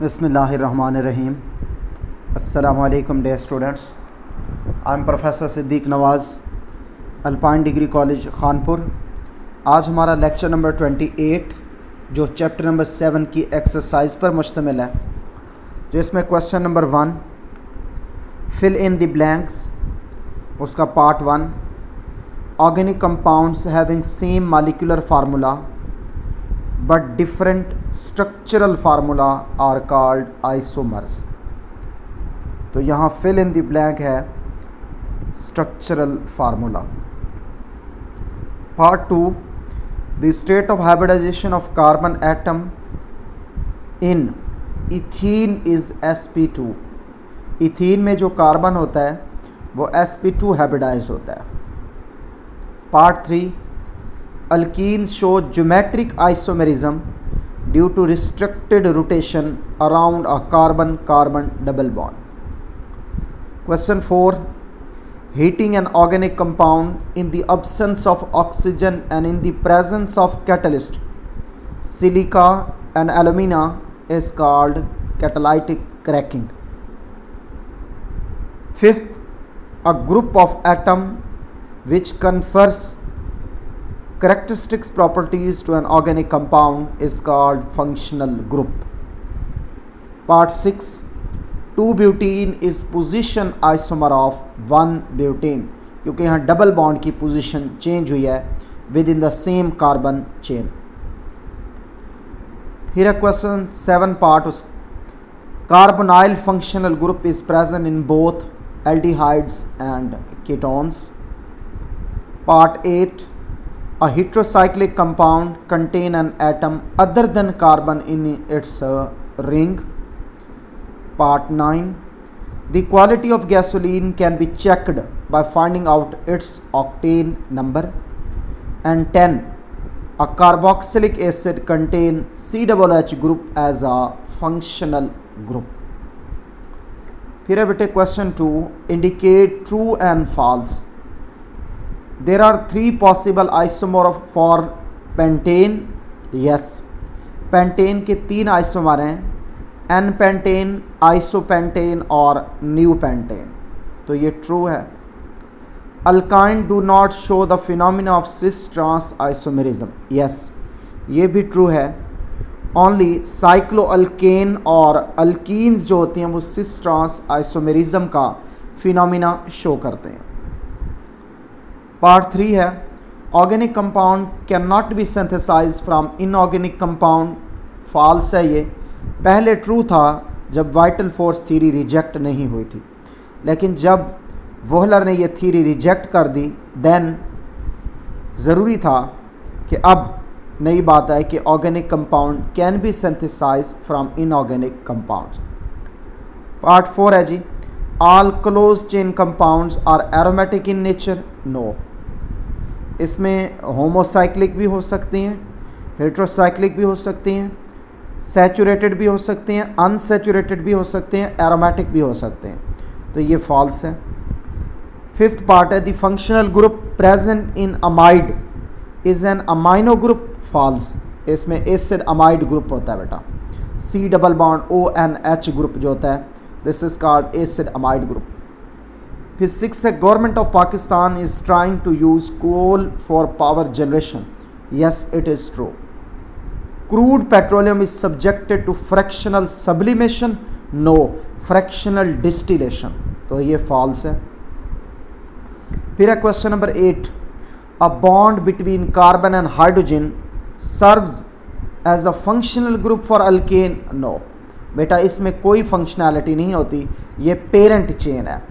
बिस्मिल्लाहिर्रहमानिर्रहीम। अस्सलामुअलैकुम dear students, I am professor Siddiq Nawaz, Alpine degree college Khanpur. आज हमारा लेक्चर नंबर 28 जो चैप्टर नंबर 7 की एक्सरसाइज पर मुश्तमिल है, जो इसमें question number 1 fill in the blanks, उसका part 1। Organic compounds having same molecular formula but different structural formula are called isomers। तो यहाँ fill in the blank है structural formula। Part 2, the state of hybridization of carbon atom in ethene is sp2। Ethene में जो carbon होता है वो sp2 hybridise होता है। Part 3, alkenes show geometric isomerism due to restricted rotation around a carbon-carbon double bond। Question 4, heating an organic compound in the absence of oxygen and in the presence of catalyst silica and alumina is called catalytic cracking। Fifth, a group of atom which confers characteristics properties to an organic compound is called functional group। Part 6, 2-butene is position isomer of 1-butene, क्योंकि यहाँ double bond की position change हुई है with in the same carbon chain. फिर question 7 part, उस carbonyl functional group is present in both aldehydes and ketones. Part 8, a heterocyclic compound contain an atom other than carbon in its ring। Part 9, the quality of gasoline can be checked by finding out its octane number। And 10, a carboxylic acid contain COOH group as a functional group। फिर है बेटे question 2, indicate true and false। There are 3 possible isomer for pentane। Yes, pentane के 3 isomer हैं, n-pentane, isopentane और new-pentane, तो ये true है। Alkyne do not show the phenomena of cis-trans isomerism। Yes, ये भी ट्रू है। Only cycloalkane और alkenes जो होती हैं वो cis-trans isomerism का फिनोमिना शो करते हैं। Part 3 है, organic compound can not be synthesise from inorganic compound. False है ये। पहले ट्रू था जब वाइटल फोर्स थ्योरी रिजेक्ट नहीं हुई थी, लेकिन जब वोहलर ने ये थ्योरी रिजेक्ट कर दी देन ज़रूरी था कि अब नई बात है कि organic compound can be synthesise from inorganic compounds. Part 4 है जी, all close chain compounds are aromatic in nature. No, इसमें होमोसाइक्लिक भी हो सकती हैं, हेट्रोसाइक्लिक भी हो सकती हैं, सैचुरेटेड भी हो सकती हैं, अनसैचुरेटेड भी हो सकते हैं, एरोमेटिक भी हो सकते हैं, तो ये फॉल्स है। 5th पार्ट है, the functional group present in amide is an amino group. False, इसमें एसिड अमाइड ग्रुप होता है बेटा, C double bond ONH group जो होता है, this is called acid amide group. फिर 6 है, government of Pakistan is trying to use coal for power generation. Yes, it is true. Crude petroleum is subjected to fractional sublimation. No, fractional distillation, तो ये false है। फिर है question number 8, a bond between carbon and hydrogen serves as a functional group for alkane. No बेटा, इसमें कोई functionality नहीं होती, ये पेरेंट चेन है।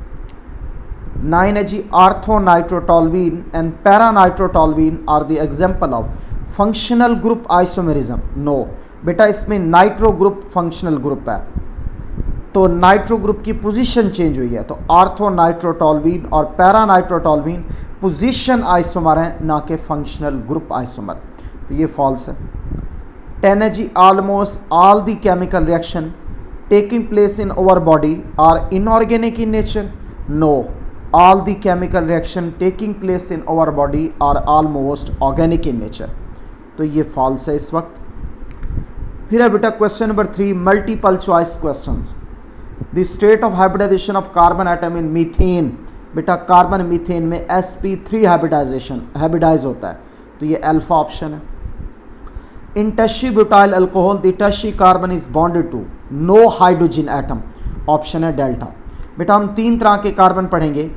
9 है जी, orthonitrotoluene and paranitrotoluene are the example of functional group isomerism. No बेटा, इसमें नाइट्रो ग्रुप फंक्शनल ग्रुप है, तो नाइट्रो ग्रुप की पोजीशन चेंज हुई है, तो आर्थोनाइट्रोटोल्वीन और पैरानाइट्रोटोल्वीन पोजीशन आइसोमर हैं, ना कि फंक्शनल ग्रुप आइसोमर, तो ये फॉल्स है। 10 है जी, almost all the chemical reaction taking place in our body are inorganic in nature. No, all the chemical reaction taking place in our body are almost organic in nature, तो ये false है इस वक्त। फिर है बेटा question number 3, multiple choice questions. The state of hybridization of carbon atom in methane. बेटा carbon methane में sp3 हाइब्रिडाइज होता है, तो ये अल्फा ऑप्शन है। In tertiary butyl alcohol the tertiary carbon is bonded to no hydrogen atom, option है delta. बेटा हम 3 तरह के कार्बन पढ़ेंगे,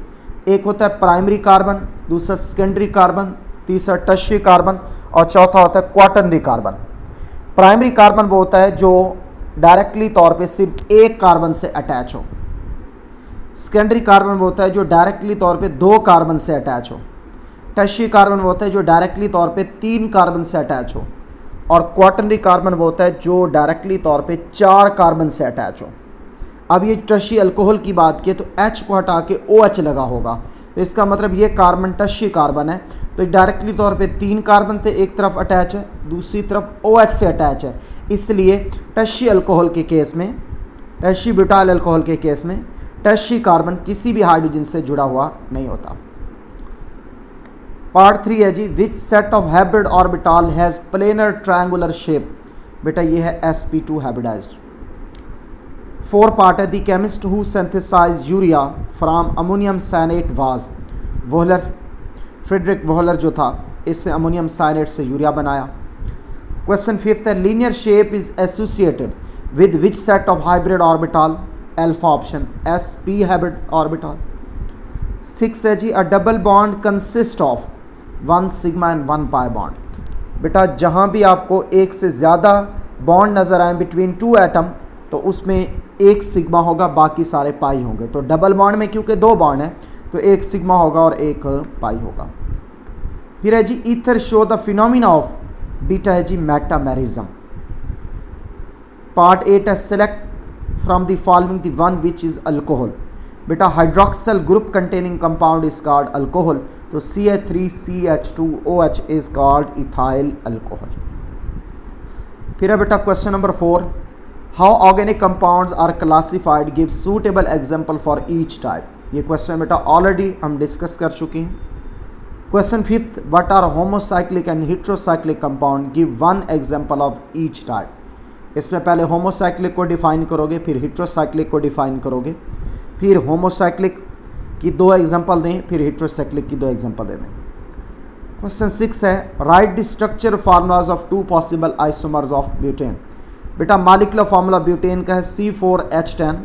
एक होता है प्राइमरी कार्बन, दूसरा सेकेंडरी कार्बन, तीसरा टर्शी कार्बन और चौथा होता है क्वाटरनरी कार्बन। प्राइमरी कार्बन वो होता है जो डायरेक्टली तौर पे सिर्फ एक कार्बन से अटैच हो। सेकेंडरी कार्बन वो होता है जो डायरेक्टली तौर पे 2 कार्बन से अटैच हो। टर्शी कार्बन वो होता है जो डायरेक्टली तौर पे 3 कार्बन से अटैच हो। और क्वाटरनरी कार्बन वो होता है जो डायरेक्टली तौर पे 4 कार्बन से अटैच हो। अब ये टर्शी अल्कोहल की बात की तो H को हटा के OH लगा होगा, तो इसका मतलब ये कार्बन टर्शी कार्बन है, तो डायरेक्टली तौर पे 3 कार्बन थे, एक तरफ अटैच है, दूसरी तरफ OH से अटैच है, इसलिए टर्शी अल्कोहल के केस में, टर्शी ब्यूटाइल अल्कोहल के केस में टर्शी कार्बन किसी भी हाइड्रोजन से जुड़ा हुआ नहीं होता। पार्ट 3 है जी, which set of hybrid orbital has planar triangular shape. बेटा ये है sp2 हाइब्रिडाइज्ड। 4 पार्ट है, the chemist who synthesised urea from ammonium cyanate was Wohler. Friedrich Wohler जो था, इससे अमोनियम साइनेट से यूरिया बनाया। क्वेश्चन 5 है, linear shape is associated with which set of hybrid orbital, alpha option sp hybrid orbital. 6 है जी, a double bond consist of 1 sigma and 1 pi bond. बेटा जहाँ भी आपको एक से ज़्यादा बॉन्ड नज़र आए बिटवीन 2 एटम, तो उसमें 1 सिग्मा होगा, बाकी सारे पाई होंगे। तो डबल बॉन्ड में क्योंकि 2 बॉन्ड है तो 1 सिग्मा होगा और 1 पाई होगा। फिर है जी, ether show the phenomena of, beta है जी मेटामेरिज्म। पार्ट 8 है, select from the following the one which is alcohol. बेटा hydroxyl group containing compound is called alcohol, तो CH3CH2OH is called ethyl alcohol. फिर है बेटा question number 4, how organic compounds are classified, give suitable example for each type. ये question बेटा already हम discuss कर चुके हैं। Question 5, what are homocyclic and heterocyclic compound, give 1 example of each type. इसमें पहले होमोसाइक्लिक को डिफाइन करोगे, फिर हेट्रोसाइक्लिक को डिफाइन करोगे, फिर होमोसाइक्लिक की 2 एग्जाम्पल दें, फिर हेट्रोसाइक्लिक की 2 एग्जाम्पल दे दें। क्वेश्चन 6 है, right the structure formulas of 2 possible isomers of butane. बेटा मालिकुलर फार्मूला ब्यूटेन का है C4H10।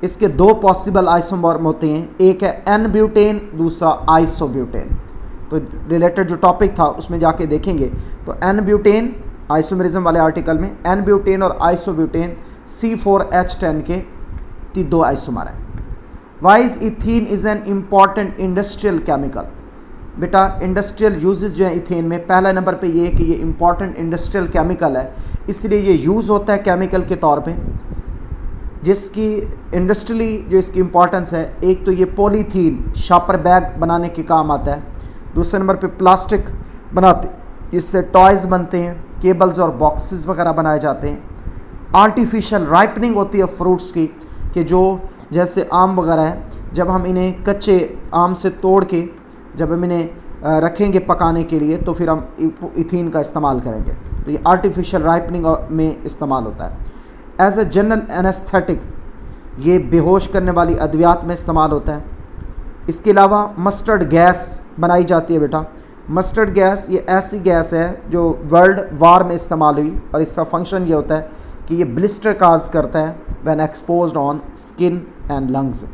इसके 2 पॉसिबल आइसोमर होते हैं, एक है N ब्यूटेन, दूसरा आइसोब्यूटेन। तो रिलेटेड जो टॉपिक था उसमें जाके देखेंगे, तो N ब्यूटेन आइसोमेरिज्म वाले आर्टिकल में N ब्यूटेन और आइसोब्यूटेन C4H10 के 2 आइसोमर हैं। Why is ethene is an important industrial chemical. बेटा इंडस्ट्रियल यूजेज जो है इथेन में, पहला नंबर पे ये है कि ये इंपॉर्टेंट इंडस्ट्रियल केमिकल है, इसलिए ये यूज़ होता है केमिकल के तौर पे, जिसकी इंडस्ट्रियली जो इसकी इंपॉर्टेंस है, एक तो ये पॉलीथीन शापर बैग बनाने के काम आता है, दूसरे नंबर पे प्लास्टिक बनाते, इससे टॉयज़ बनते हैं, केबल्स और बॉक्सेस वगैरह बनाए जाते हैं। आर्टिफिशियल राइपनिंग होती है फ्रूट्स की, कि जो जैसे आम वगैरह है, जब हम इन्हें कच्चे आम से तोड़ के जब हम इन्हें रखेंगे पकाने के लिए, तो फिर हम इथीन का इस्तेमाल करेंगे, तो ये आर्टिफिशियल राइपनिंग में इस्तेमाल होता है। एज ए जनरल एनेस्थेटिक, ये बेहोश करने वाली अद्वियात में इस्तेमाल होता है। इसके अलावा मस्टर्ड गैस बनाई जाती है। बेटा मस्टर्ड गैस ये ऐसी गैस है जो वर्ल्ड वार में इस्तेमाल हुई, और इसका फंक्शन ये होता है कि ये ब्लिस्टर काज करता है when exposed on skin and lungs.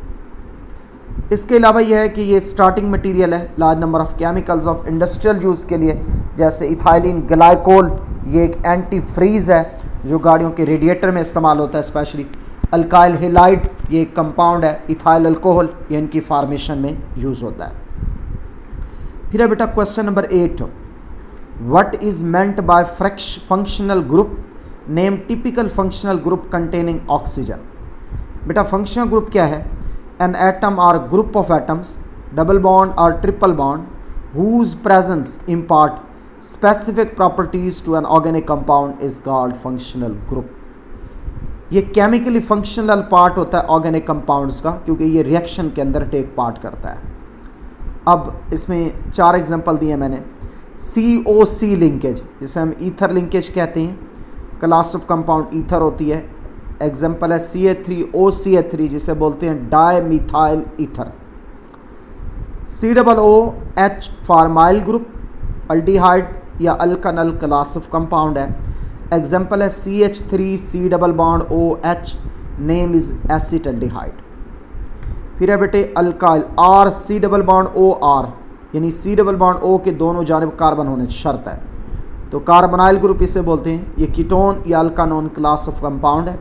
इसके अलावा यह है कि ये स्टार्टिंग मटेरियल है large number of chemicals of industrial use के लिए, जैसे इथाइलिन ग्लाइकोल, ये एक एंटी फ्रीज़ है जो गाड़ियों के रेडिएटर में इस्तेमाल होता है स्पेशली। अल्काइल हेलाइड ये एक कंपाउंड है, इथाइल अल्कोहल ये इनकी फार्मेशन में यूज़ होता है। फिर है बेटा question number 8, what is meant by functional group, name typical functional group containing oxygen. बेटा फंक्शनल ग्रुप क्या है? एन एटम और group of atoms, double bond और triple bond, whose presence impart specific properties to an organic compound is called functional group। ये chemically functional part होता है organic compounds का, क्योंकि ये रिएक्शन के अंदर टेक पार्ट करता है। अब इसमें 4 एग्जांपल दिए मैंने। COC लिंकेज जिसे हम ईथर लिंकेज कहते हैं, क्लास ऑफ कंपाउंड ईथर होती है। एग्जाम्पल है CH3OCH3 जिसे बोलते हैं dimethyl ether. COOH formyl group, aldehyde या अल्कानल क्लास ऑफ कंपाउंड है। एग्जाम्पल है CH3C OH, name is acetaldehyde. फिर है बेटे अल्काइल RC OR, यानी C O के दोनों जानिब कार्बन होने शर्त है, तो कार्बोनाइल ग्रुप इसे बोलते हैं। ये कीटोन या अल्कानोन क्लास ऑफ कंपाउंड है।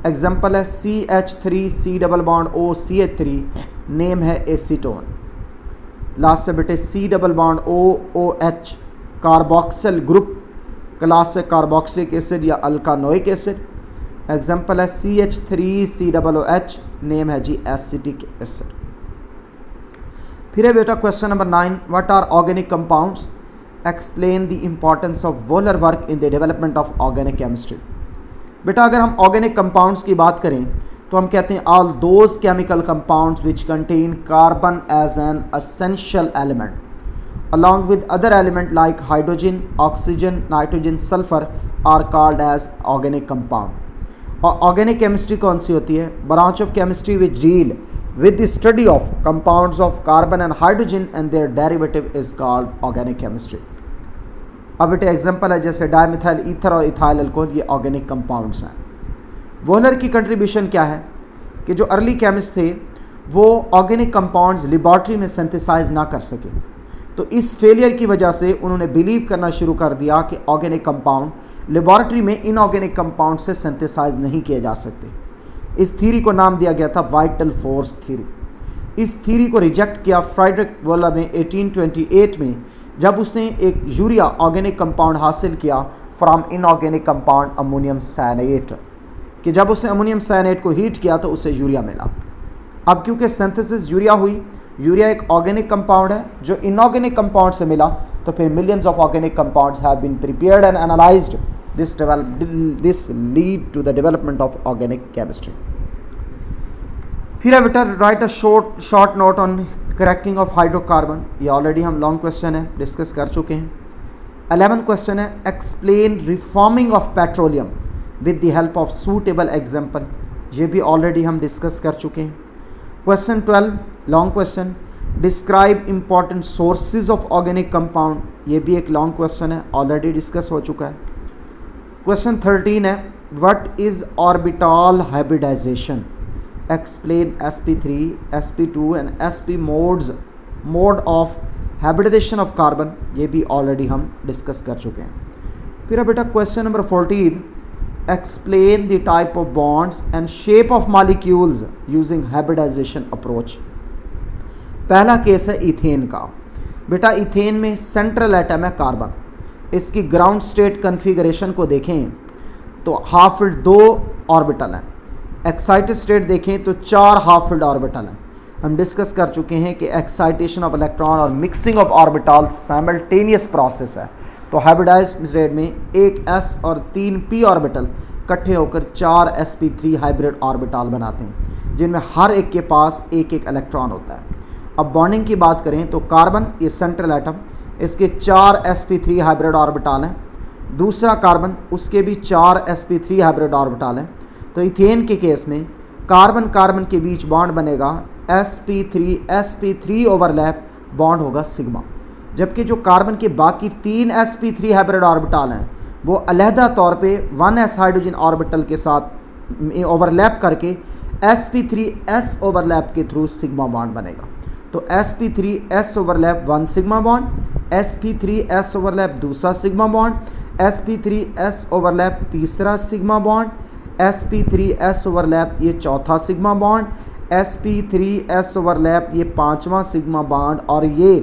एग्जाम्पल है CH3C OCH3, नेम है एसीटोन। लास्ट से बेटे COOH कार्बोक्सिल ग्रुप, क्लास है कार्बोक्सिलिक एसिड या अल्कानोइक एसिड। एग्जाम्पल है CH3COOH, नेम है जी एसिटिक एसिड। फिर है बेटा question number 9, what are organic compounds, explain the importance of Wohler work in the development of organic chemistry. बेटा अगर हम ऑर्गेनिक कंपाउंड्स की बात करें तो हम कहते हैं all those chemical compounds which contain carbon as an essential element along with other element like hydrogen, oxygen, nitrogen, sulfur are called as organic compound। और ऑर्गेनिक केमिस्ट्री कौन सी होती है? Branch of chemistry which deal with the study of compounds of carbon and hydrogen and their derivative is called organic chemistry। अब बेटे example है जैसे dimethyl ether और ethyl alcohol, ये ऑर्गेनिक कंपाउंड्स हैं। वोलर की कंट्रीब्यूशन क्या है कि जो अर्ली केमिस्ट थे वो ऑर्गेनिक कंपाउंड्स लेबॉर्ट्री में सिंथेसाइज ना कर सके, तो इस फेलियर की वजह से उन्होंने बिलीव करना शुरू कर दिया कि ऑर्गेनिक कंपाउंड लेबॉर्ट्री में इनऑर्गेनिक कंपाउंड से सिंथेसाइज नहीं किए जा सकते। इस थ्योरी को नाम दिया गया था वाइटल फोर्स थ्योरी। इस थ्योरी को रिजेक्ट किया फ्रेडरिक वोलर ने 1828 में, जब उसने एक यूरिया ऑर्गेनिक कंपाउंड हासिल किया from inorganic compound ammonium cyanate, कि जब उसने अमोनियम साइनेट को हीट किया तो उसे यूरिया मिला। अब क्योंकि सिंथेसिस यूरिया हुई, यूरिया एक ऑर्गेनिक कंपाउंड है जो इनऑर्गेनिक कंपाउंड से मिला, तो फिर millions of organic compounds have been prepared and analysed. This lead to the development of organic chemistry। फिर है बेटा right a short note on cracking of hydrocarbon. ये ऑलरेडी हम लॉन्ग क्वेश्चन है डिस्कस कर चुके हैं। 11 क्वेश्चन है explain reforming of petroleum with the help of suitable example. ये भी ऑलरेडी हम डिस्कस कर चुके हैं। Question 12 long question, describe important sources of organic compound. ये भी एक लॉन्ग क्वेश्चन है, ऑलरेडी डिस्कस हो चुका है। क्वेश्चन 13 है what is orbital hybridisation, explain sp3 sp2 and sp mode of hybridization of carbon. ये भी ऑलरेडी हम डिस्कस कर चुके हैं। फिर बेटा question number 14, explain the type of bonds and shape of molecules using hybridization approach. पहला केस है इथेन का। बेटा इथेन में सेंट्रल एटम है कार्बन। इसकी ग्राउंड स्टेट कन्फिगरेशन को देखें तो हाफ फिल्ड 2 ऑर्बिटल हैं। एक्साइटेड स्टेट देखें तो 4 हाफ फिल्ड ऑर्बिटल हैं। हम डिस्कस कर चुके हैं कि एक्साइटेशन ऑफ इलेक्ट्रॉन और mixing of orbital simultaneous process है। तो हाइब्रिडाइज्ड स्टेट में एक s और 3 p ऑर्बिटल इकट्ठे होकर 4 sp3 हाइब्रिड ऑर्बिटल बनाते हैं, जिनमें हर एक के पास एक एक इलेक्ट्रॉन होता है। अब बॉन्डिंग की बात करें तो कार्बन ये सेंट्रल एटम, इसके 4 sp3 हाइब्रिड ऑर्बिटल हैं। दूसरा कार्बन, उसके भी 4 sp3 हाइब्रिड ऑर्बिटल हैं। तो इथेन के केस में कार्बन कार्बन के बीच बॉन्ड बनेगा sp3 ओवरलैप बॉन्ड होगा सिग्मा, जबकि जो कार्बन के बाकी 3 sp3 हाइब्रिड ऑर्बिटल हैं वो अलहदा तौर पे 1s हाइड्रोजन ऑर्बिटल के साथ ओवरलैप करके sp3s ओवरलैप के थ्रू सिग्मा बॉन्ड बनेगा। तो sp3s overlap 1 sigma bond, sp3s overlap दूसरा सिग्मा बॉन्ड, sp3s ओवरलैप तीसरा सिग्मा बॉन्ड, sp3s ओवरलैप ये चौथा सिग्मा बॉन्ड, sp3s ओवरलैप ये 5वां सिग्मा बॉन्ड, और ये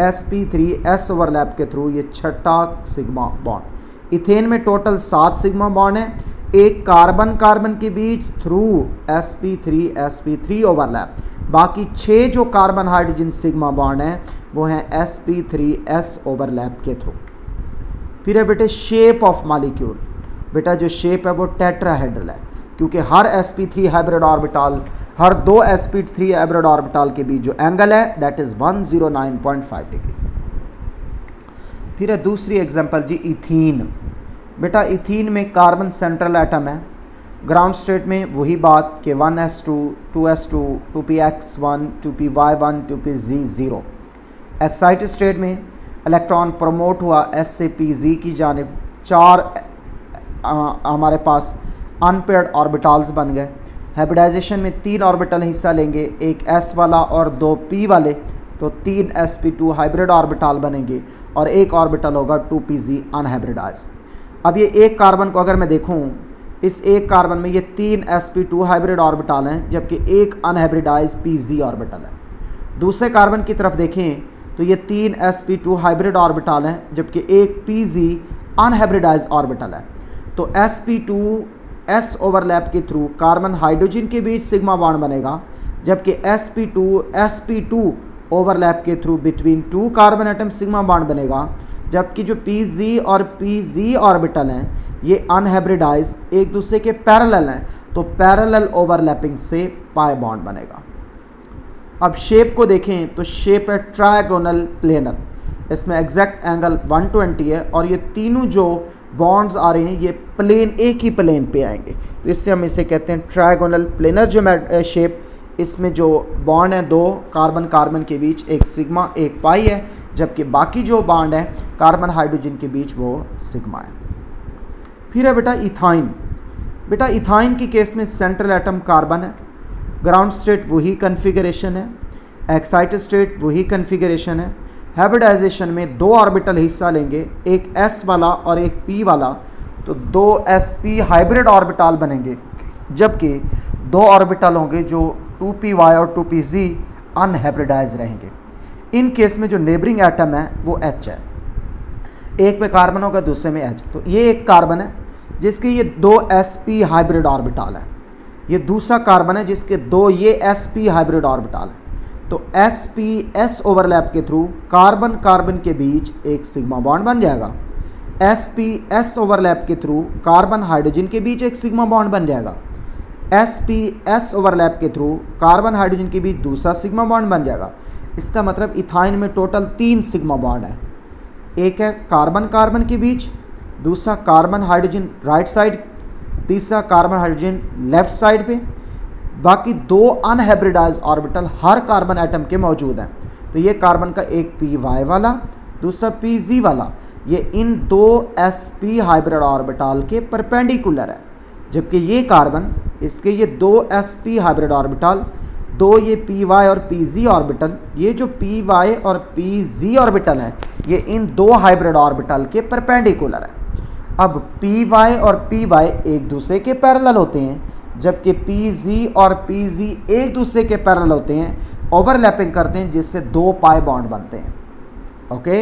sp3s ओवरलैप के थ्रू ये 6ठा सिग्मा बॉन्ड। इथेन में टोटल 7 सिग्मा बॉन्ड है, एक कार्बन कार्बन के बीच थ्रू sp3 ओवरलैप, बाकी 6 जो कार्बन हाइड्रोजन सिग्मा बॉन्ड हैं वो हैं sp3s ओवरलैप के थ्रू। फिर है बेटे शेप ऑफ मॉलिक्यूल। बेटा जो शेप है वो टेट्राहेड्रल है, क्योंकि हर sp3 हाइब्रिड ऑर्बिटल, हर 2 sp3 हाइब्रिड ऑर्बिटल के बीच जो एंगल है दैट इज़ 109.5 डिग्री। फिर है दूसरी एग्जांपल जी इथीन। बेटा इथीन में कार्बन सेंट्रल एटम है, ग्राउंड स्टेट में वही बात कि 1s2, 2s2, 2px1, 2py1, 2pz0। Excited state में इलेक्ट्रॉन प्रमोट हुआ s से pz की जानिब, 4 हमारे पास अनपेयर्ड ऑर्बिटल्स बन गए। हाइब्रिडाइजेशन में 3 ऑर्बिटल हिस्सा लेंगे, एक s वाला और 2 p वाले, तो 3 sp2 हाइब्रिड ऑर्बिटल बनेंगे और एक ऑर्बिटल होगा 2pz अनहाइब्रिडाइज। अब ये एक कार्बन को अगर मैं देखूँ, इस एक कार्बन में ये 3 sp2 हाइब्रिड ऑर्बिटल हैं जबकि एक अनहाइब्रिडाइज pz ऑर्बिटल है। दूसरे कार्बन की तरफ देखें तो ये 3 sp2 हाइब्रिड ऑर्बिटल हैं जबकि एक pz अनहाइब्रिडाइज ऑर्बिटल है। तो sp2 s ओवरलैप के थ्रू कार्बन हाइड्रोजन के बीच सिग्मा बॉन्ड बनेगा, जबकि sp2 ओवरलैप के through between 2 carbon atom sigma bond बनेगा, जबकि जो pz और pz ऑर्बिटल हैं ये अनहाइब्रिडाइज एक दूसरे के पैरेलल हैं, तो पैरेलल ओवरलैपिंग से पाई बॉन्ड बनेगा। अब शेप को देखें तो शेप है ट्रायगोनल प्लेनर, इसमें एग्जैक्ट एंगल 120 है और ये तीनों जो बॉन्ड्स आ रहे हैं ये प्लेन, एक ही प्लेन पे आएंगे, तो इससे हम इसे कहते हैं ट्रायगोनल प्लेनर जो शेप। इसमें जो बॉन्ड है 2 कार्बन कार्बन के बीच, एक सिग्मा एक पाई है, जबकि बाकी जो बॉन्ड है कार्बन हाइड्रोजन के बीच वो सिग्मा है। फिर है बेटा इथाइन। बेटा इथाइन की केस में सेंट्रल एटम कार्बन है, ग्राउंड स्टेट वही कन्फिगरेशन है, एक्साइटेड स्टेट वही कन्फिगरेशन है। हाइब्रिडाइजेशन में 2 ऑर्बिटल हिस्सा लेंगे, एक s वाला और एक p वाला, तो 2 sp हाइब्रिड ऑर्बिटल बनेंगे, जबकि 2 ऑर्बिटल होंगे जो 2py और 2pz अनहाइब्रिडाइज रहेंगे। इन केस में जो नेबरिंग एटम है वो H है, एक में कार्बन होगा दूसरे में H। तो ये एक कार्बन है जिसके ये 2 sp हाइब्रिड ऑर्बिटल है, ये दूसरा कार्बन है जिसके 2 ये sp हाइब्रिड ऑर्बिटल है। तो sp s ओवरलैप के थ्रू कार्बन कार्बन के बीच एक सिग्मा बॉन्ड बन जाएगा, sp s ओवरलैप के थ्रू कार्बन हाइड्रोजन के बीच एक सिग्मा बॉन्ड बन जाएगा, sp s ओवरलैप के थ्रू कार्बन हाइड्रोजन के बीच दूसरा सिग्मा बॉन्ड बन जाएगा। इसका मतलब इथाइन में टोटल 3 सिग्मा बॉन्ड है, एक है कार्बन कार्बन के बीच, दूसरा कार्बन हाइड्रोजन राइट साइड, तीसरा कार्बन हाइड्रोजन लेफ्ट साइड पे, बाकी 2 अनहाइब्रिडाइज ऑर्बिटल हर कार्बन एटम के मौजूद हैं। तो ये कार्बन का एक py वाला दूसरा pz वाला, ये इन 2 sp हाइब्रिड ऑर्बिटल के परपेंडिकुलर है, जबकि ये कार्बन इसके ये 2 sp हाइब्रिड ऑर्बिटल, 2 ये py और pz ऑर्बिटल, ये जो py और pz ऑर्बिटल हैं ये इन 2 हाइब्रिड ऑर्बिटल के परपेंडिकुलर है। अब py और py एक दूसरे के पैरेलल होते हैं, जबकि pz और pz एक दूसरे के पैरेलल होते हैं, ओवरलैपिंग करते हैं, जिससे 2 पाई बॉन्ड बनते हैं। ओके,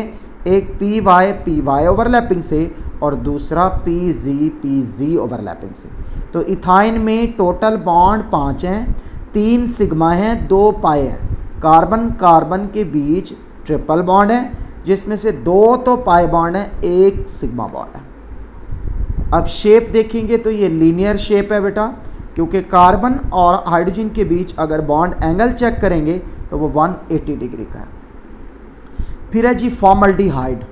एक py ओवरलैपिंग से और दूसरा pz ओवरलैपिंग से। तो इथाइन में टोटल बॉन्ड 5 हैं, 3 सिग्मा हैं, 2 पाई हैं। कार्बन कार्बन के बीच ट्रिपल बॉन्ड है जिसमें से 2 तो पाई बॉन्ड है, 1 सिग्मा बॉन्ड है। अब शेप देखेंगे तो ये लीनियर शेप है बेटा, क्योंकि कार्बन और हाइड्रोजन के बीच अगर बॉन्ड एंगल चेक करेंगे तो वो 180 डिग्री का है। फिर है जी फॉर्मल्डिहाइड,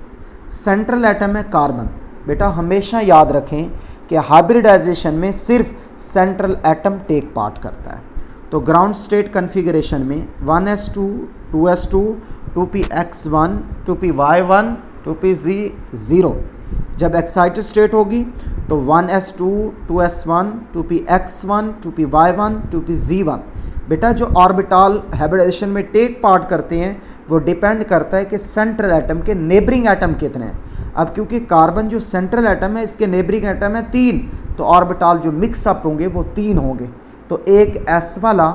सेंट्रल एटम है कार्बन। बेटा हमेशा याद रखें कि हाइब्रिडाइजेशन में सिर्फ सेंट्रल एटम टेक पार्ट करता है। तो ग्राउंड स्टेट कन्फिगरेशन में 1s2, 2s2, 2px1, 2py1, 2pz0। जब एक्साइटेड स्टेट होगी तो 1s2, 2s1, 2px1, 2py1, 2pz1। बेटा जो ऑर्बिटल हाइब्रिडाइजेशन में टेक पार्ट करते हैं वो डिपेंड करता है कि सेंट्रल एटम के नेबरिंग एटम कितने हैं। अब क्योंकि कार्बन जो सेंट्रल एटम है इसके नेबरिंग एटम है 3, तो ऑर्बिटल जो मिक्सअप होंगे वो 3 होंगे। तो एक s वाला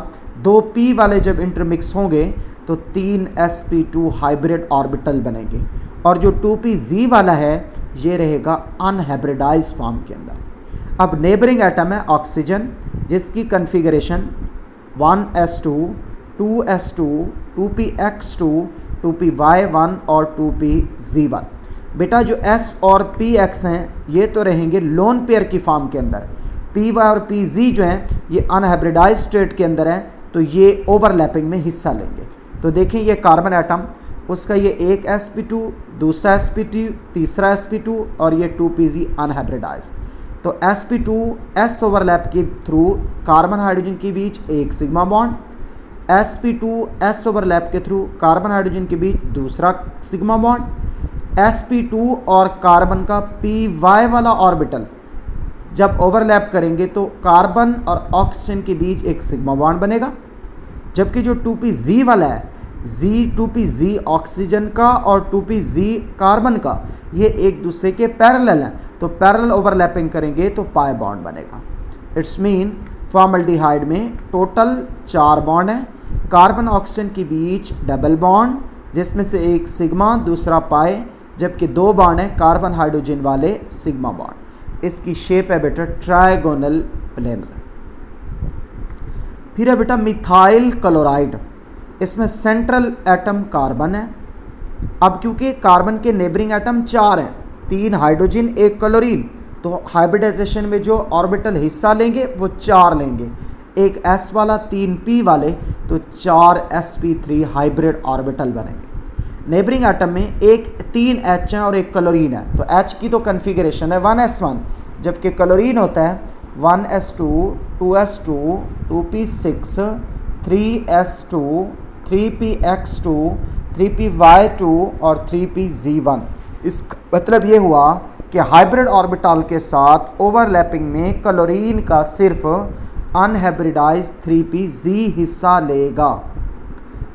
2 p वाले जब इंटरमिक्स होंगे तो 3 sp2 हाइब्रिड ऑर्बिटल बनेंगे, और जो 2pz वाला है ये रहेगा अनहाइब्रिडाइज फॉर्म के अंदर। अब नेबरिंग एटम है ऑक्सीजन, जिसकी configuration 1s2, 2s2, 2px2, 2py1 और 2pz1। बेटा जो s और px हैं ये तो रहेंगे लोन पेयर की फॉर्म के अंदर, py और pz जो हैं ये अनहाइब्रिडाइज स्टेट के अंदर हैं, तो ये ओवरलैपिंग में हिस्सा लेंगे। तो देखें ये कार्बन एटम उसका ये एक sp2, दूसरा sp2, तीसरा sp2 और ये 2pz अनहाइब्रिडाइज। तो sp2 s ओवरलैप के थ्रू कार्बन हाइड्रोजन के बीच एक sigma bond, sp2 s overlap के थ्रू कार्बन हाइड्रोजन के बीच दूसरा सिग्मा बॉन्ड, sp2 और कार्बन का py वाला ऑर्बिटल जब ओवरलैप करेंगे तो कार्बन और ऑक्सीजन के बीच एक सिग्मा बॉन्ड बनेगा। जबकि जो 2pz वाला है, 2pz ऑक्सीजन का और 2pz कार्बन का, ये एक दूसरे के पैरेलल हैं, तो पैरेलल ओवरलैपिंग करेंगे तो पाई बॉन्ड बनेगा। इट्स मीन फॉर्मल्डिहाइड में टोटल 4 बॉन्ड हैं, कार्बन ऑक्सीजन के बीच डबल बॉन्ड जिसमें से एक सिग्मा दूसरा पाई, जबकि 2 बॉन्ड हैं कार्बन हाइड्रोजन वाले सिग्मा बॉन्ड। इसकी शेप है बेटा ट्रायगोनल प्लेनर। फिर है बेटा मिथाइल क्लोराइड, इसमें सेंट्रल एटम कार्बन है। अब क्योंकि कार्बन के नेबरिंग एटम 4 हैं, 3 हाइड्रोजन 1 क्लोरीन, तो हाइब्रिडाइजेशन में जो ऑर्बिटल हिस्सा लेंगे वो 4 लेंगे, एक s वाला 3 p वाले, तो 4 sp3 हाइब्रिड ऑर्बिटल बनेंगे। नेबरिंग एटम में 3 H हैं और 1 क्लोरीन है, तो H की तो कन्फिगरेशन है 1s1, जबकि क्लोरीन होता है 1s2, 2s2, 2p6, 3s2, 3px2, 3py2 और 3pz1। इस मतलब ये हुआ कि हाइब्रिड ऑर्बिटल के साथ ओवरलैपिंग में क्लोरीन का सिर्फ अनहाइब्रिडाइज 3pz हिस्सा लेगा।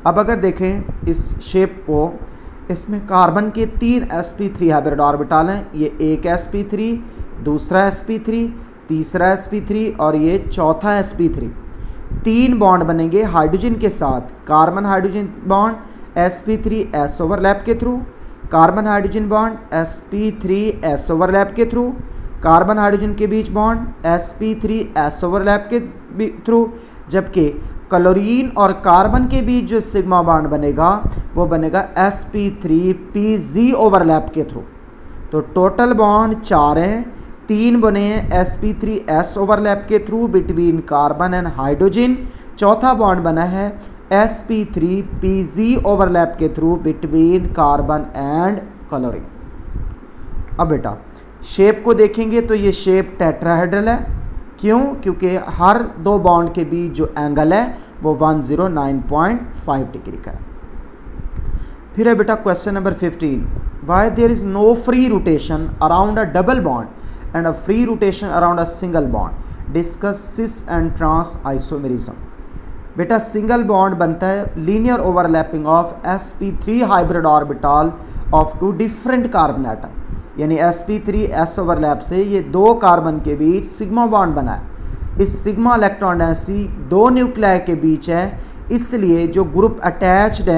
अब अगर देखें इस शेप को, इसमें कार्बन के 3 sp3 हाइब्रिड ऑर्बिटल हैं, ये एक sp3, दूसरा sp3, तीसरा sp3 और ये चौथा sp3। 3 बॉन्ड बनेंगे हाइड्रोजन के साथ, carbon hydrogen bond sp3s overlap के through, carbon hydrogen bond sp3s overlap के थ्रू, कार्बन हाइड्रोजन के बीच बॉन्ड sp3s ओवरलैप के थ्रू, जबकि क्लोरीन और कार्बन के बीच जो सिग्मा बॉन्ड बनेगा वो बनेगा sp3pz ओवरलैप के थ्रू। तो टोटल बॉन्ड 4 हैं, 3 बने हैं sp3s ओवरलैप के through between carbon and hydrogen, चौथा बॉन्ड बना है sp3pz ओवरलैप के through between carbon and chlorine. अब बेटा शेप को देखेंगे तो ये शेप टेट्राहेड्रल है। क्यों? क्योंकि हर 2 बॉन्ड के बीच जो एंगल है वो 109.5 डिग्री का है। फिर है बेटा question number 15, why there is no free rotation around a double bond and a free rotation around a single bond, discuss cis and trans isomerism. बेटा सिंगल बॉन्ड बनता है linear overlapping of sp3 hybrid orbital of 2 different carbon atom, यानी sp3s overlap से ये 2 carbon के बीच sigma bond बना है। इस सिग्मा इलेक्ट्रॉन डेंसिटी 2 न्यूक्लियाई के बीच है, इसलिए जो ग्रुप अटैच्ड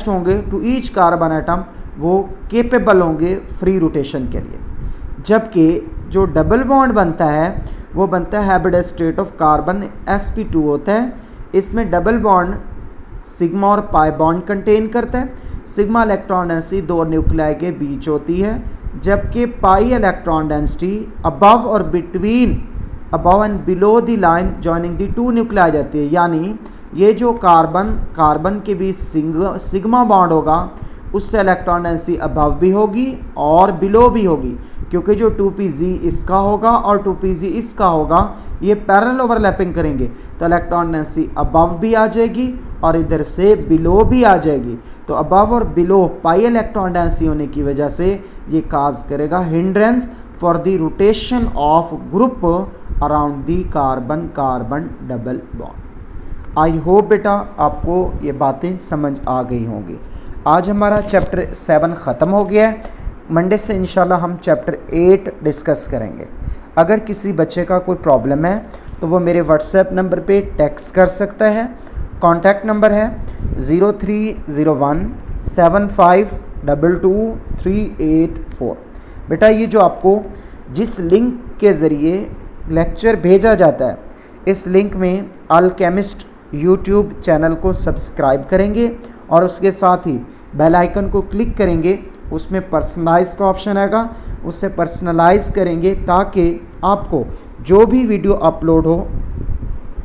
होंगे टू ईच कार्बन एटम वो केपेबल होंगे फ्री रोटेशन के लिए। जबकि जो डबल बॉन्ड बनता है वो बनता है habitat state of carbon sp2 होता है। इसमें डबल बॉन्ड सिग्मा और पाई बॉन्ड कंटेन करता है। सिग्मा इलेक्ट्रॉन डेंसिटी 2 न्यूक्लियाई के बीच होती है, जबकि पाई इलेक्ट्रॉन डेंसिटी अबव और between, above and below the line joining the 2 nuclei जाती है। यानी ये जो कार्बन के बीच सिग्मा बॉन्ड होगा उससे इलेक्ट्रॉन डेंसिटी अबव भी होगी और बिलो भी होगी, क्योंकि जो 2pz इसका होगा और 2pz इसका होगा, ये पैरेलल ओवरलैपिंग करेंगे तो इलेक्ट्रॉन डेंसिटी अबव भी आ जाएगी और इधर से बिलो भी आ जाएगी। तो अबव और बिलो पाई इलेक्ट्रॉन डेंसिटी होने की वजह से ये काज करेगा hindrance for the rotation of group around the carbon double bond. I hope बेटा आपको ये बातें समझ आ गई होंगी। आज हमारा चैप्टर 7 ख़त्म हो गया है। मंडे से इंशाल्लाह हम चैप्टर 8 डिस्कस करेंगे। अगर किसी बच्चे का कोई प्रॉब्लम है तो वो मेरे व्हाट्सएप नंबर पे टेक्स्ट कर सकता है। कॉन्टैक्ट नंबर है 030175222384। बेटा ये जो आपको जिस लिंक के ज़रिए लेक्चर भेजा जाता है, इस लिंक में अल्केमिस्ट यूट्यूब चैनल को सब्सक्राइब करेंगे और उसके साथ ही बेल आइकन को क्लिक करेंगे। उसमें पर्सनलाइज का ऑप्शन आएगा, उससे पर्सनलाइज करेंगे ताकि आपको जो भी वीडियो अपलोड हो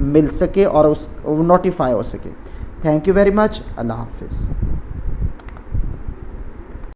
मिल सके और उस नोटिफाई हो सके। Thank you very much. अल्लाह हाफिज़।